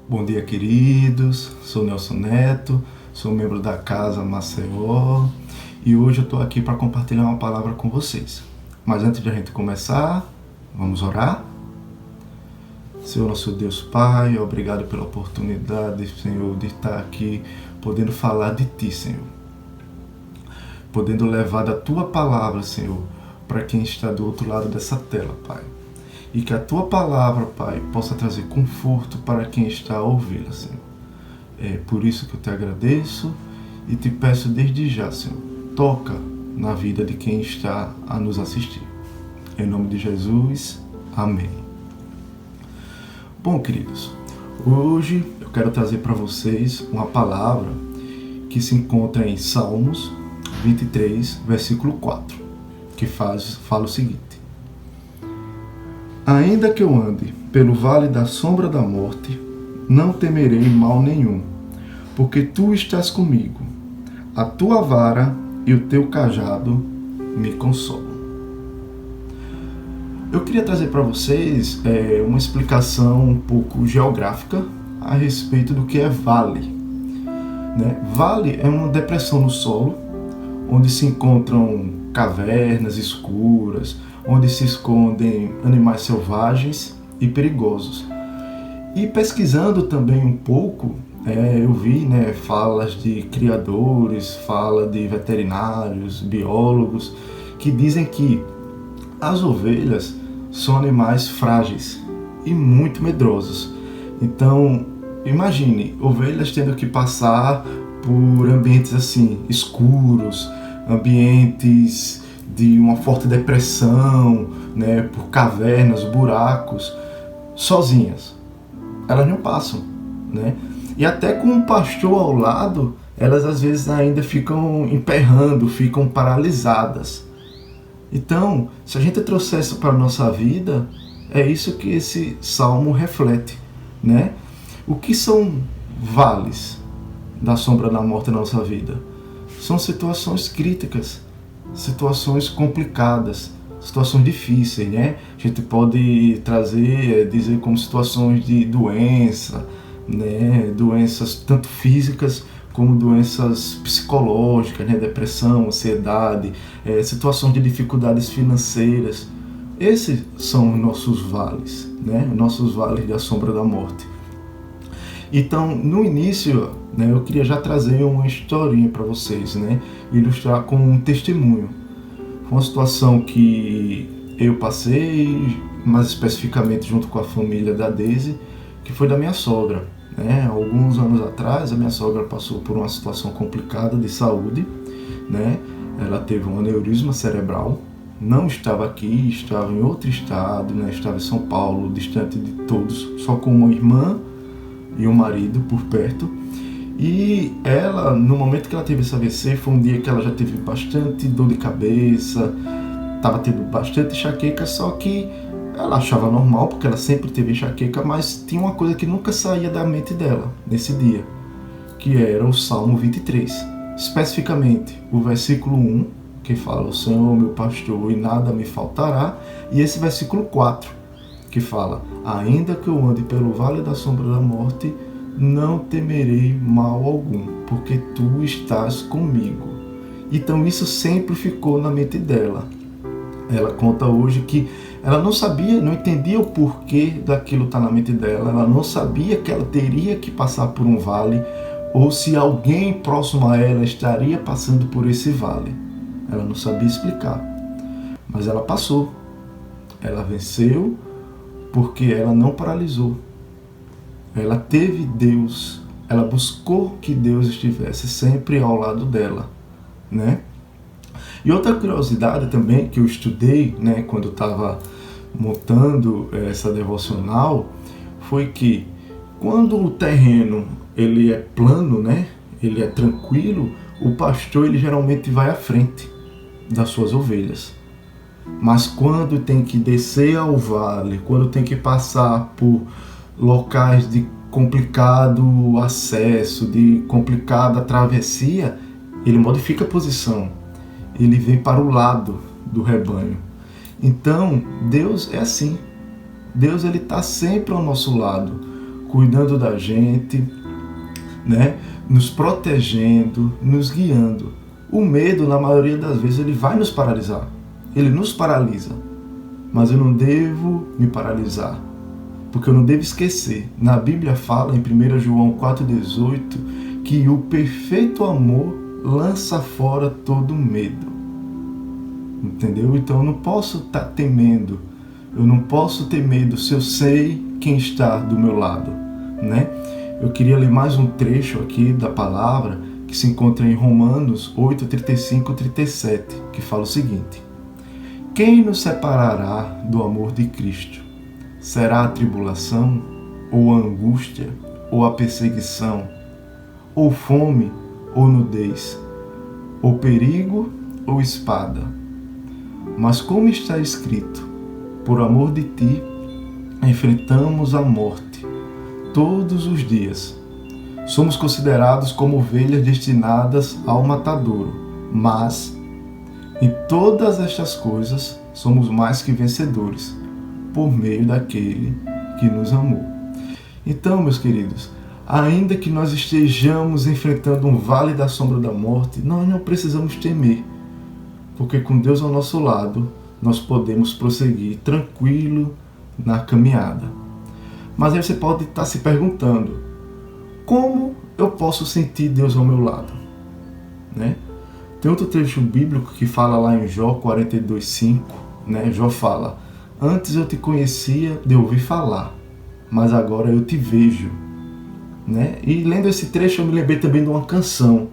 Bom dia, queridos. Sou Nelson Neto, sou membro da Casa Maceió e hoje eu estou aqui para compartilhar uma palavra com vocês. Mas antes de a gente começar, vamos orar? Senhor, nosso Deus Pai, obrigado pela oportunidade, Senhor, de estar aqui podendo falar de Ti, Senhor. Podendo levar da Tua palavra, Senhor, para quem está do outro lado dessa tela, Pai. E que a Tua palavra, Pai, possa trazer conforto para quem está a ouvi-la, Senhor. É por isso que eu te agradeço e te peço desde já, Senhor, toca na vida de quem está a nos assistir. Em nome de Jesus, amém. Bom, queridos, hoje eu quero trazer para vocês uma palavra que se encontra em Salmos 23, versículo 4, que fala o seguinte: Ainda que eu ande pelo vale da sombra da morte, não temerei mal nenhum, porque tu estás comigo. A tua vara e o teu cajado me consolam. Eu queria trazer para vocês uma explicação um pouco geográfica a respeito do que é vale. Vale é uma depressão no solo, onde se encontram cavernas escuras, onde se escondem animais selvagens e perigosos. E pesquisando também um pouco, eu vi falas de criadores, fala de veterinários, biólogos, que dizem que as ovelhas são animais frágeis e muito medrosos. Então, imagine, ovelhas tendo que passar por ambientes assim, escuros, ambientes de uma forte depressão, por cavernas, buracos, sozinhas. Elas não passam, E até com um pastor ao lado, elas às vezes ainda ficam emperrando, ficam paralisadas. Então, se a gente trouxer isso para a nossa vida, é isso que esse salmo reflete, O que são vales da sombra da morte na nossa vida? São situações críticas, situações complicadas, situações difíceis, A gente pode dizer como situações de doença, Doenças tanto físicas como doenças psicológicas, depressão, ansiedade, situações de dificuldades financeiras. Esses são os nossos vales, Nossos vales da sombra da morte. Então, no início, eu queria já trazer uma historinha para vocês, ilustrar com um testemunho. Foi uma situação que eu passei, mais especificamente junto com a família da Daisy, que foi da minha sogra. Alguns anos atrás, a minha sogra passou por uma situação complicada de saúde, Ela teve um aneurisma cerebral, não estava aqui, estava em outro estado, Estava em São Paulo, distante de todos, só com uma irmã e um marido por perto. E ela, no momento que ela teve esse AVC, foi um dia que ela já teve bastante dor de cabeça, estava tendo bastante enxaqueca, só que ela achava normal, porque ela sempre teve enxaqueca, mas tinha uma coisa que nunca saía da mente dela nesse dia, que era o Salmo 23. Especificamente, o versículo 1, que fala: O Senhor é meu pastor e nada me faltará, e esse versículo 4, que fala: Ainda que eu ande pelo vale da sombra da morte, não temerei mal algum, porque tu estás comigo. Então isso sempre ficou na mente dela. Ela conta hoje que ela não sabia, não entendia o porquê daquilo estar na mente dela, ela não sabia que ela teria que passar por um vale, ou se alguém próximo a ela estaria passando por esse vale. Ela não sabia explicar, mas ela passou. Ela venceu porque ela não paralisou. Ela teve Deus, ela buscou que Deus estivesse sempre ao lado dela, E outra curiosidade também que eu estudei, quando eu estava montando essa devocional, foi que quando o terreno ele é plano, ele é tranquilo, o pastor ele geralmente vai à frente das suas ovelhas. Mas quando tem que descer ao vale, quando tem que passar por locais de complicado acesso, de complicada travessia, ele modifica a posição, ele vem para o lado do rebanho. Então, Deus é assim. Deus está sempre ao nosso lado. cuidando da gente, né? Nos protegendo, nos guiando. O medo, na maioria das vezes, ele vai nos paralisar. Ele nos paralisa. Mas eu não devo me paralisar, porque eu não devo esquecer. Na Bíblia fala, em 1 João 4,18, que o perfeito amor lança fora todo medo. Entendeu? Então eu não posso estar temendo. Eu não posso ter medo se eu sei quem está do meu lado, né? Eu queria ler mais um trecho aqui da palavra que se encontra em Romanos 8, 35 e 37, que fala o seguinte: quem nos separará do amor de Cristo? Será a tribulação, ou a angústia, ou a perseguição, ou fome, ou nudez, ou perigo, ou espada? Mas como está escrito, por amor de ti, enfrentamos a morte todos os dias. Somos considerados como ovelhas destinadas ao matadouro, mas em todas estas coisas somos mais que vencedores, por meio daquele que nos amou. Então, meus queridos, ainda que nós estejamos enfrentando um vale da sombra da morte, nós não precisamos temer, porque com Deus ao nosso lado, nós podemos prosseguir tranquilo na caminhada. Mas aí você pode estar se perguntando, como eu posso sentir Deus ao meu lado? Né? Tem outro trecho bíblico que fala lá em Jó 42,5, né? Jó fala: antes eu te conhecia de ouvir falar, mas agora eu te vejo. Né? E lendo esse trecho eu me lembrei também de uma canção,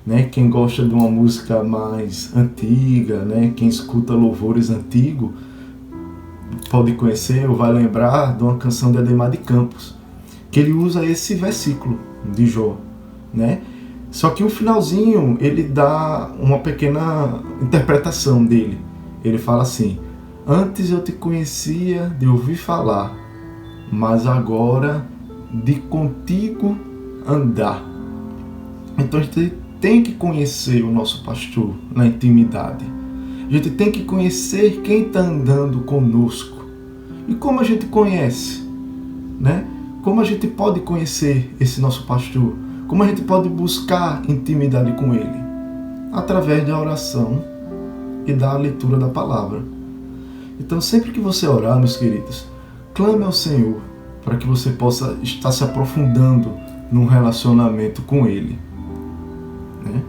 né? Quem gosta de uma música mais antiga, né? Quem escuta louvores antigos, pode conhecer ou vai lembrar de uma canção de Ademar de Campos, que ele usa esse versículo de Jó, né? Só que o finalzinho ele dá uma pequena interpretação dele. Ele fala assim: antes eu te conhecia de ouvir falar, mas agora de contigo andar. Então a gente tem que conhecer o nosso pastor na intimidade. A gente tem que conhecer quem está andando conosco. E como a gente conhece? Né? Como a gente pode conhecer esse nosso pastor? Como a gente pode buscar intimidade com ele? Através da oração e da leitura da palavra. Então, sempre que você orar, meus queridos, clame ao Senhor para que você possa estar se aprofundando num relacionamento com ele. Né?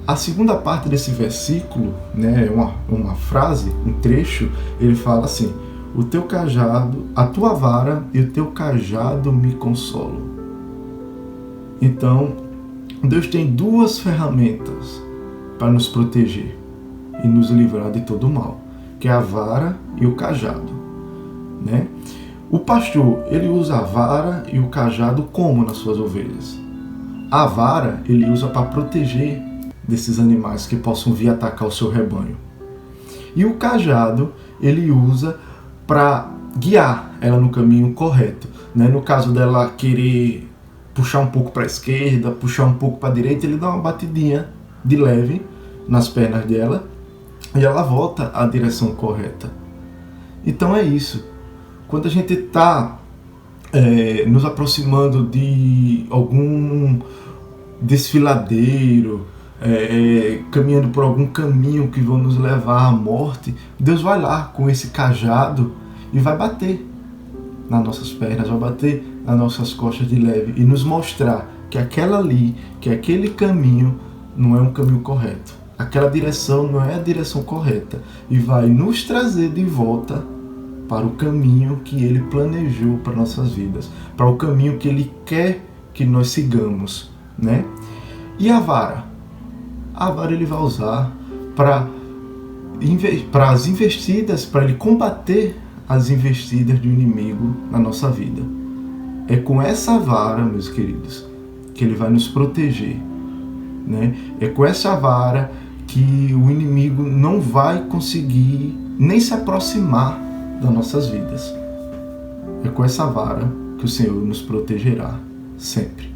A segunda parte desse versículo, né, é uma frase, um trecho, ele fala assim: o teu cajado, a tua vara e o teu cajado me consolam. Então, Deus tem duas ferramentas para nos proteger e nos livrar de todo o mal, que é a vara e o cajado. Né? O pastor, ele usa a vara e o cajado como nas suas ovelhas? A vara ele usa para proteger desses animais que possam vir atacar o seu rebanho. E o cajado ele usa para guiar ela no caminho correto. Né? No caso dela querer puxar um pouco para a esquerda, puxar um pouco para a direita, ele dá uma batidinha de leve nas pernas dela e ela volta à direção correta. Então é isso. Quando a gente está nos aproximando de algum desfiladeiro, caminhando por algum caminho que vão nos levar à morte, Deus vai lá com esse cajado e vai bater nas nossas pernas, vai bater nas nossas costas de leve e nos mostrar que aquela ali, que aquele caminho não é um caminho correto. Aquela direção não é a direção correta e vai nos trazer de volta para o caminho que Ele planejou para nossas vidas, para o caminho que Ele quer que nós sigamos, né? E a vara? A vara Ele vai usar para as investidas, para Ele combater as investidas do inimigo na nossa vida. É com essa vara, meus queridos, que Ele vai nos proteger, né? É com essa vara que o inimigo não vai conseguir nem se aproximar das nossas vidas. É com essa vara que o Senhor nos protegerá sempre.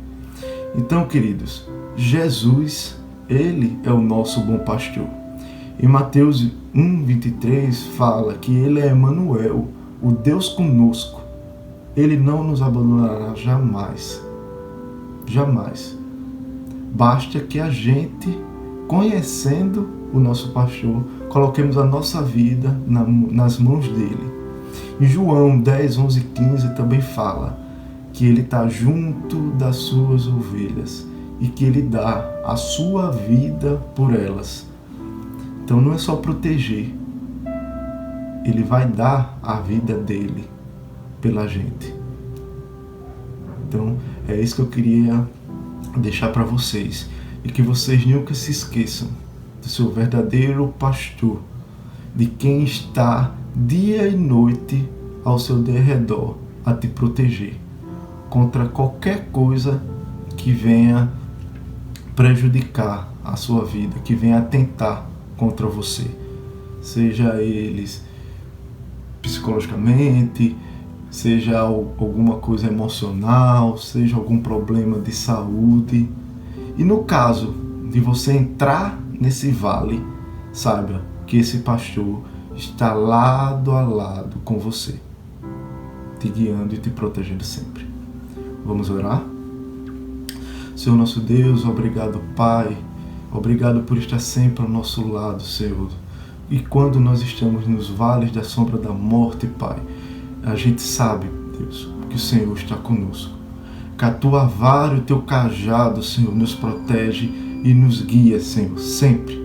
Então, queridos, Jesus, Ele é o nosso bom pastor. Em Mateus 1:23 fala que Ele é Emanuel, o Deus conosco. Ele não nos abandonará jamais. Jamais. Basta que a gente, conhecendo o nosso pastor, coloquemos a nossa vida nas mãos dele. Em João 10, 11 e 15 também fala que ele está junto das suas ovelhas e que ele dá a sua vida por elas. Então não é só proteger, ele vai dar a vida dele pela gente. Então é isso que eu queria deixar para vocês, e que vocês nunca se esqueçam do seu verdadeiro pastor, de quem está dia e noite ao seu derredor a te proteger contra qualquer coisa que venha prejudicar a sua vida, que venha atentar contra você, seja eles psicologicamente, seja alguma coisa emocional, seja algum problema de saúde. E no caso de você entrar nesse vale, saiba que esse pastor está lado a lado com você, te guiando e te protegendo sempre. Vamos orar? Senhor nosso Deus, obrigado, Pai. Obrigado por estar sempre ao nosso lado, Senhor. E quando nós estamos nos vales da sombra da morte, Pai, a gente sabe, Deus, que o Senhor está conosco. Que a tua vara e o teu cajado, Senhor, nos protege e nos guia, Senhor, sempre.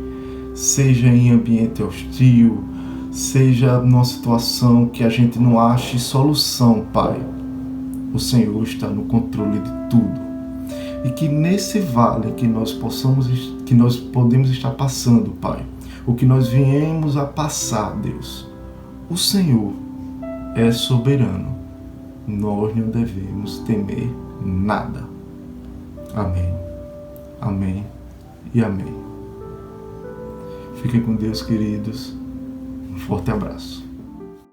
Seja em ambiente hostil, seja numa situação que a gente não ache solução, Pai. O Senhor está no controle de tudo. E que nesse vale que nós podemos estar passando, Pai, o que nós viemos a passar, Deus, o Senhor é soberano. Nós não devemos temer nada. Amém. Amém e amém. Fiquem com Deus, queridos. Um forte abraço.